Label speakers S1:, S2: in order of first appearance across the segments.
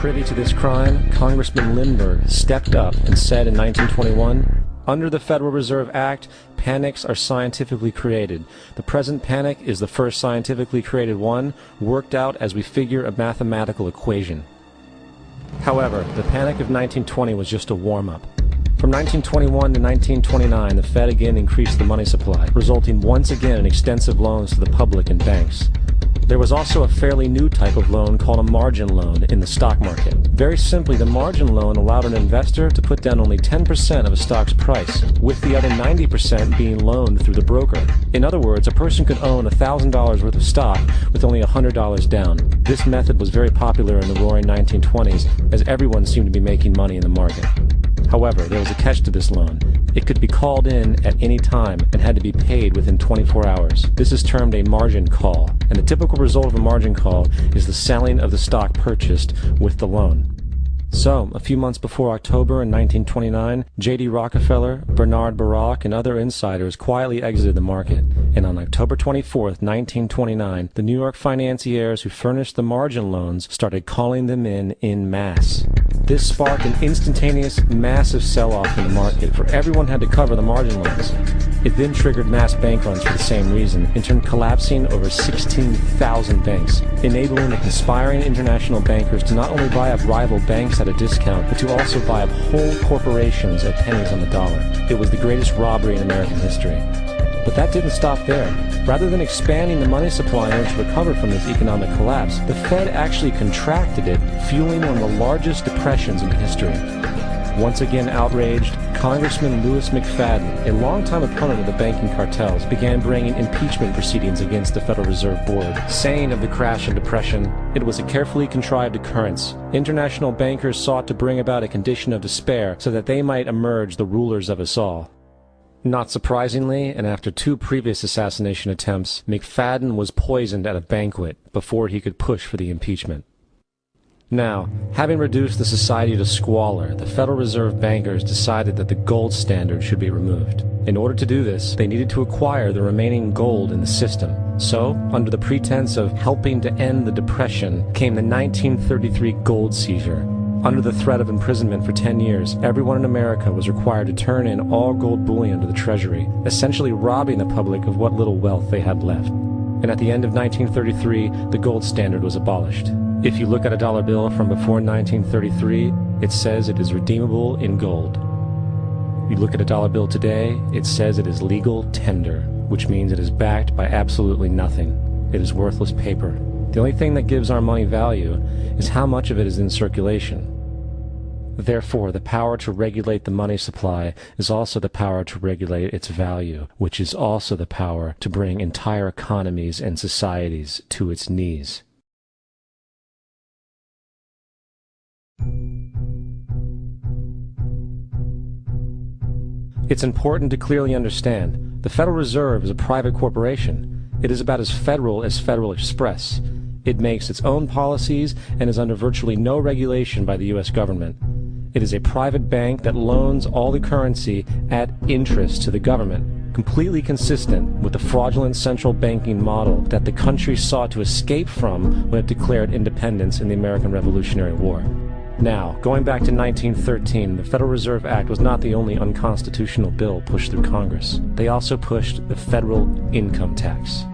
S1: privy to this crime, Congressman Lindbergh stepped up and said in 1921, "Under the Federal Reserve Act, panics are scientifically created. The present panic is the first scientifically created one, worked out as we figure a mathematical equation." However, the panic of 1920 was just a warm-up. From 1921 to 1929, the Fed again increased the money supply, resulting once again in extensive loans to the public and banks. There was also a fairly new type of loan called a margin loan in the stock market. Very simply, the margin loan allowed an investor to put down only 10% of a stock's price, with the other 90% being loaned through the broker. In other words, a person could own $1,000 worth of stock with only $100 down. This method was very popular in the roaring 1920s, as everyone seemed to be making money in the market. However, there was a catch to this loan. It could be called in at any time and had to be paid within 24 hours. This is termed a margin call, and the typical result of a margin call is the selling of the stock purchased with the loan. So, a few months before October in 1929, J.D. Rockefeller, Bernard Baruch, and other insiders quietly exited the market, and on October 24, 1929, the New York financiers who furnished the margin loans started calling them in masse. This sparked an instantaneous, massive sell-off in the market, for everyone had to cover the margin loans. It then triggered mass bank runs for the same reason, in turn collapsing over 16,000 banks, enabling the conspiring international bankers to not only buy up rival banks at a discount, but to also buy up whole corporations at pennies on the dollar. It was the greatest robbery in American history. But that didn't stop there. Rather than expanding the money supply in order to recover from this economic collapse, the Fed actually contracted it, fueling one of the largest depressions in history. Once again outraged, Congressman Louis McFadden, a longtime opponent of the banking cartels, began bringing impeachment proceedings against the Federal Reserve Board, saying of the crash and depression, "It was a carefully contrived occurrence. International bankers sought to bring about a condition of despair so that they might emerge the rulers of us all." Not surprisingly, and after 2 previous assassination attempts, McFadden was poisoned at a banquet before he could push for the impeachment. Now, having reduced the society to squalor, the Federal Reserve bankers decided that the gold standard should be removed. In order to do this, they needed to acquire the remaining gold in the system. So, under the pretense of helping to end the Depression, came the 1933 gold seizure. Under the threat of imprisonment for 10 years, everyone in America was required to turn in all gold bullion to the Treasury, essentially robbing the public of what little wealth they had left. And at the end of 1933, the gold standard was abolished. If you look at a dollar bill from before 1933, it says it is redeemable in gold. You look at a dollar bill today, it says it is legal tender, which means it is backed by absolutely nothing. It is worthless paper. The only thing that gives our money value is how much of it is in circulation. Therefore, the power to regulate the money supply is also the power to regulate its value, which is also the power to bring entire economies and societies to its knees. It's important to clearly understand, the Federal Reserve is a private corporation. It is about as Federal Express. It makes its own policies and is under virtually no regulation by the U.S. government. It is a private bank that loans all the currency at interest to the government, completely consistent with the fraudulent central banking model that the country sought to escape from when it declared independence in the American Revolutionary War. Now, going back to 1913, the Federal Reserve Act was not the only unconstitutional bill pushed through Congress. They also pushed the federal income tax.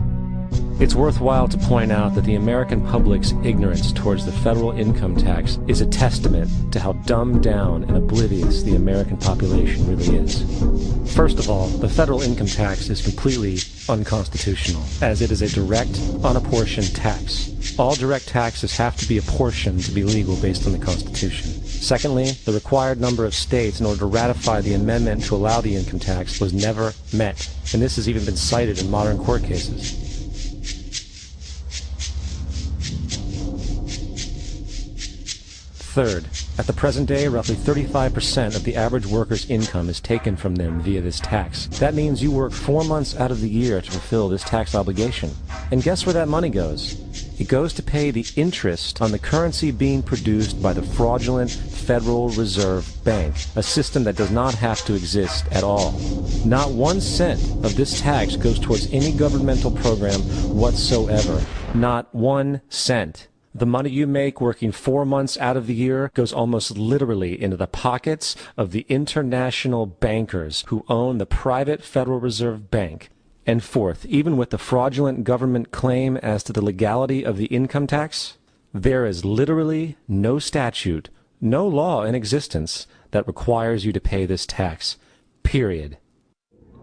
S1: It's worthwhile to point out that the American public's ignorance towards the federal income tax is a testament to how dumbed down and oblivious the American population really is. First of all, the federal income tax is completely unconstitutional, as it is a direct, unapportioned tax. All direct taxes have to be apportioned to be legal based on the Constitution. Secondly, the required number of states in order to ratify the amendment to allow the income tax was never met, and this has even been cited in modern court cases. Third, at the present day, roughly 35% of the average worker's income is taken from them via this tax. That means you work 4 months out of the year to fulfill this tax obligation. And guess where that money goes? It goes to pay the interest on the currency being produced by the fraudulent Federal Reserve Bank, a system that does not have to exist at all. Not 1 cent of this tax goes towards any governmental program whatsoever. Not 1 cent. The money you make working 4 months out of the year goes almost literally into the pockets of the international bankers who own the private Federal Reserve Bank. And fourth, even with the fraudulent government claim as to the legality of the income tax, there is literally no statute, no law in existence that requires you to pay this tax. Period.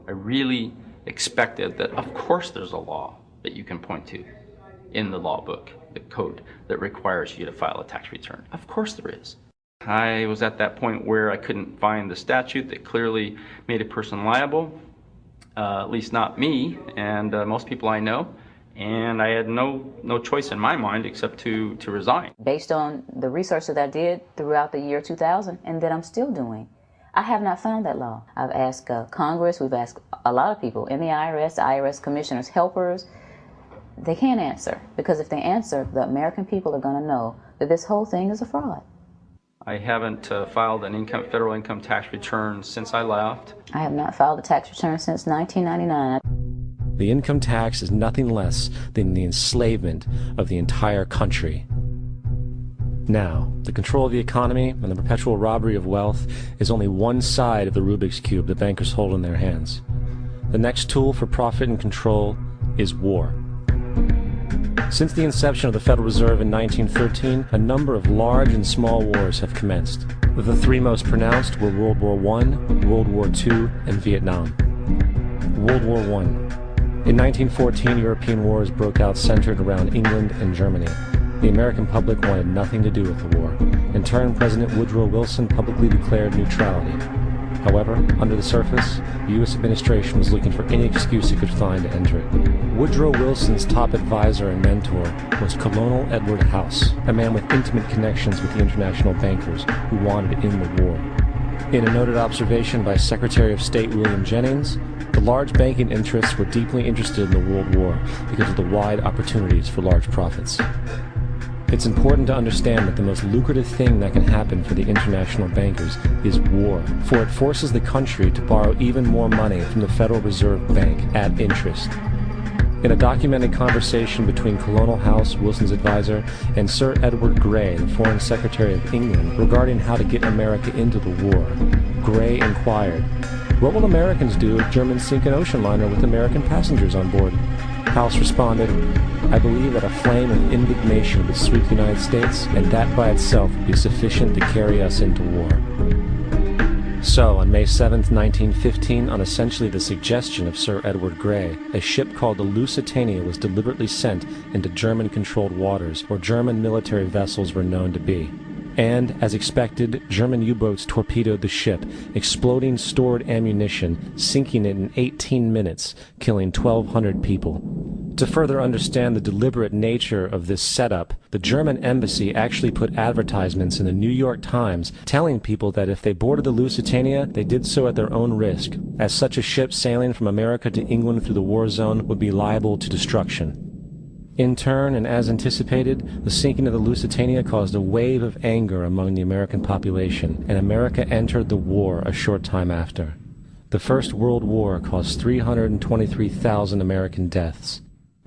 S2: I really expected that, of course, there's a law that you can point to in the law book, the code, that requires you to file a tax return. Of course there is. I was at that point where I couldn't find the statute that clearly made a person liable, at least not me and most people I know, and I had no choice in my mind except to resign.
S3: Based on the research that I did throughout the year 2000 and that I'm still doing, I have not found that law. I've asked Congress, we've asked a lot of people in the IRS commissioners, helpers. They can't answer, because if they answer, the American people are going to know that this whole thing is a fraud.
S2: I haven't filed an federal income tax return since I left.
S3: I have not filed a tax return since 1999.
S1: The income tax is nothing less than the enslavement of the entire country. Now, the control of the economy and the perpetual robbery of wealth is only one side of the Rubik's Cube the bankers hold in their hands. The next tool for profit and control is war. Since the inception of the Federal Reserve in 1913, a number of large and small wars have commenced. The three most pronounced were World War I, World War II, and Vietnam. World War I. In 1914, European wars broke out centered around England and Germany. The American public wanted nothing to do with the war. In turn, President Woodrow Wilson publicly declared neutrality. However, under the surface, the U.S. administration was looking for any excuse it could find to enter it. Woodrow Wilson's top advisor and mentor was Colonel Edward House, a man with intimate connections with the international bankers who wanted to end the war. In a noted observation by Secretary of State William Jennings, the large banking interests were deeply interested in the World War because of the wide opportunities for large profits. It's important to understand that the most lucrative thing that can happen for the international bankers is war, for it forces the country to borrow even more money from the Federal Reserve Bank at interest. In a documented conversation between Colonel House, Wilson's advisor, and Sir Edward Grey, the Foreign Secretary of England, regarding how to get America into the war, Grey inquired, "What will Americans do if Germans sink an ocean liner with American passengers on board?" House responded, "I believe that a flame of indignation would sweep the United States, and that by itself would be sufficient to carry us into war." So, on May 7, 1915, on essentially the suggestion of Sir Edward Grey, a ship called the Lusitania was deliberately sent into German-controlled waters, where German military vessels were known to be. And, as expected, German U-boats torpedoed the ship, exploding stored ammunition, sinking it in 18 minutes, killing 1,200 people. To further understand the deliberate nature of this setup, the German embassy actually put advertisements in the New York Times telling people that if they boarded the Lusitania, they did so at their own risk, as such a ship sailing from America to England through the war zone would be liable to destruction. In turn, and as anticipated, the sinking of the Lusitania caused a wave of anger among the American population, and America entered the war a short time after. The First World War caused 323,000 American deaths.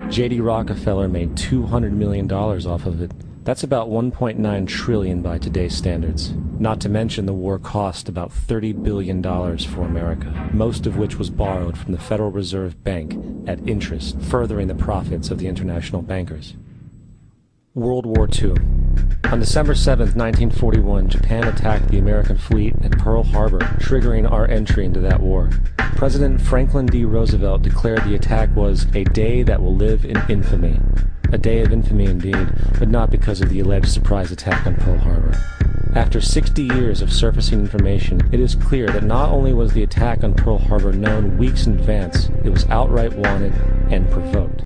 S1: J.D. Rockefeller made $200 million off of it. That's about $1.9 trillion by today's standards. Not to mention the war cost about $30 billion for America, most of which was borrowed from the Federal Reserve Bank at interest, furthering the profits of the international bankers. World War II. On December 7, 1941, Japan attacked the American fleet at Pearl Harbor, triggering our entry into that war. President Franklin D. Roosevelt declared the attack was a day that will live in infamy. A day of infamy indeed, but not because of the alleged surprise attack on Pearl Harbor. After 60 years of surfacing information, it is clear that not only was the attack on Pearl Harbor known weeks in advance, it was outright wanted and provoked.